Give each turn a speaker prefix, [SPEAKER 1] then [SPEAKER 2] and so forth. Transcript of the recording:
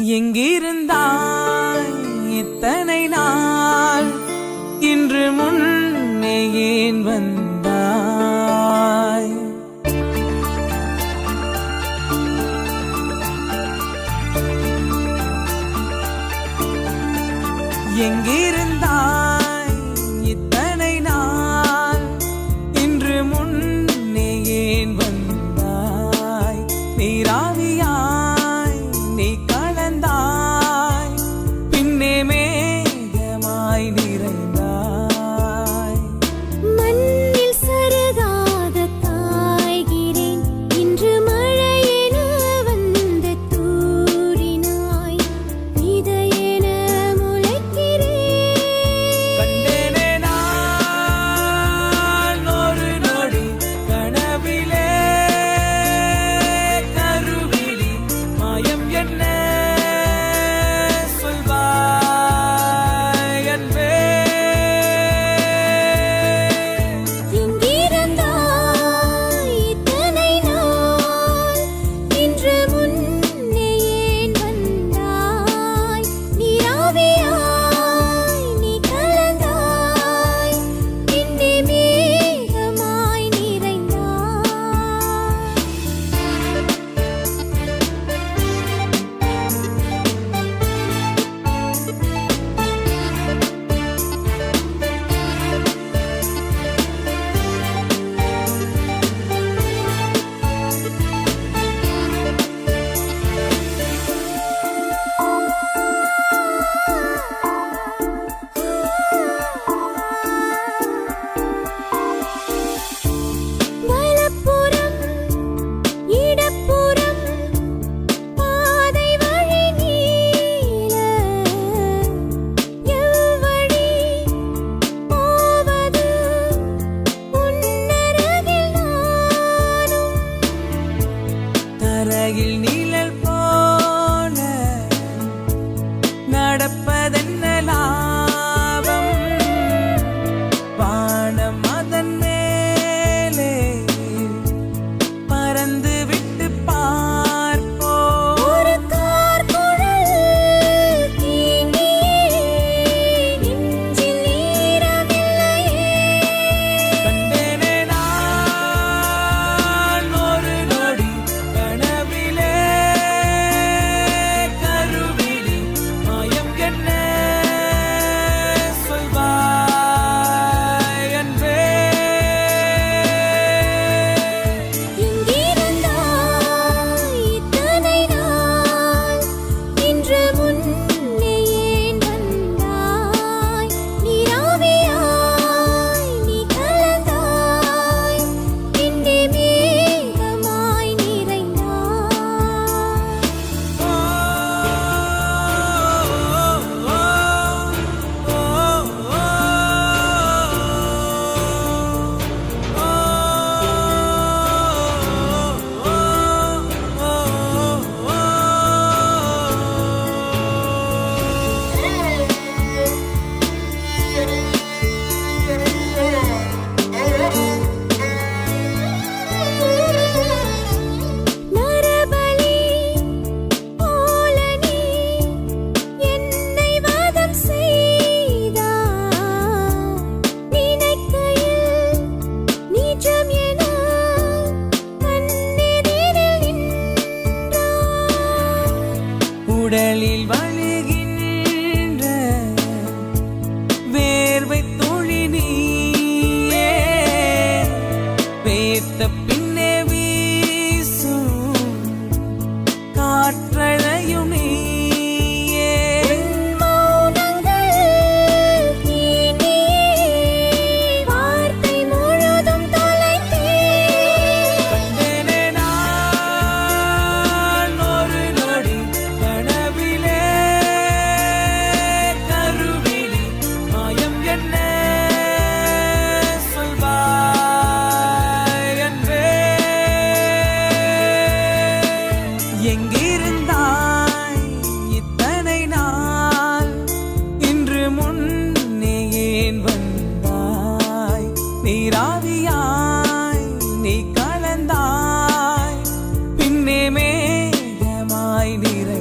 [SPEAKER 1] எங்கிருந்தாய் இத்தனை நாள், இன்று முன்னே ஏன் வந்தாய்? எங்கிருந்தாய் இத்தனை நாள், இன்று முன்னே ஏன் வந்தாய்? நீராவியாய் நீ கலந்தாய், பின்னே மேகமாய் நிறைந்தாய்.
[SPEAKER 2] மண்ணில் சருகாக காய்கிறேன், இன்று மழையென வந்து தூறினாய். விதையென முளைக்கிறேன்.
[SPEAKER 1] கண்டேனே நான் ஒரு நொடி கனவிலே, கருவிழி மாயம் என்ன சொல்வாய் அன்பே?
[SPEAKER 2] எங்கிருந்தாய் இத்தனை நாள், இன்று முன்னே ஏன் வந்தாய்? நீராவியாய் நீ கலந்தாய், பின்னே மேகமாய் நிறைந்தாய். வலப்புறம் இடப்புறம் பாதை வழி நீள, எவ்வழி போவது உன்னருகில் நானும்.
[SPEAKER 1] தரையில் நிழல் போல நடப்பதென்ன லாபம்? வானம் அதன் மேலே பறந்து விட்டு பார்ப்போம்.
[SPEAKER 2] ஒரு கார்குழல் தீண்டியே நெஞ்சில் ஈரமில்லையே.
[SPEAKER 1] கண்டேனே நான் ஒரு நொடி கனவிலே, கருவிழி மாயம் என்ன சொல்வாய் அன்பே?
[SPEAKER 2] எங்கிருந்தாய் இத்தனை நாள், இன்று முன்னே ஏன் வந்தாய்? நீராவியாய் நீ கலந்தாய், பின்னே மேகமாய் நிறைந்தாய்.
[SPEAKER 1] ஓ ஓ ஓ
[SPEAKER 2] நரபலி போல நீ என்னை வதம் செய்தாய். நினைக்கையில் நிஜம் என கண்ணெதிரில் நின்றாய்.
[SPEAKER 1] உடலில் வழிகின்ற வேர்வை துளி நீயே, வேர்த்த பின்னே வீசும் காற்றலையும் நீயே.
[SPEAKER 2] மௌனங்கள் தீண்டியே வார்த்தை முழுதும் தொலைத்தேன்.
[SPEAKER 1] கண்டேனே நான் ஒரு நொடி கனவிலே, கருவிழி மாயம் என்ன சொல்வாய் அன்பே? எங்கிருந்தாய் இத்தனை நாள், இன்று முன்னே ஏன் வந்தாய்? நீராவியாய் நீ கலந்தாய், பின்னே மேகமாய் நிறை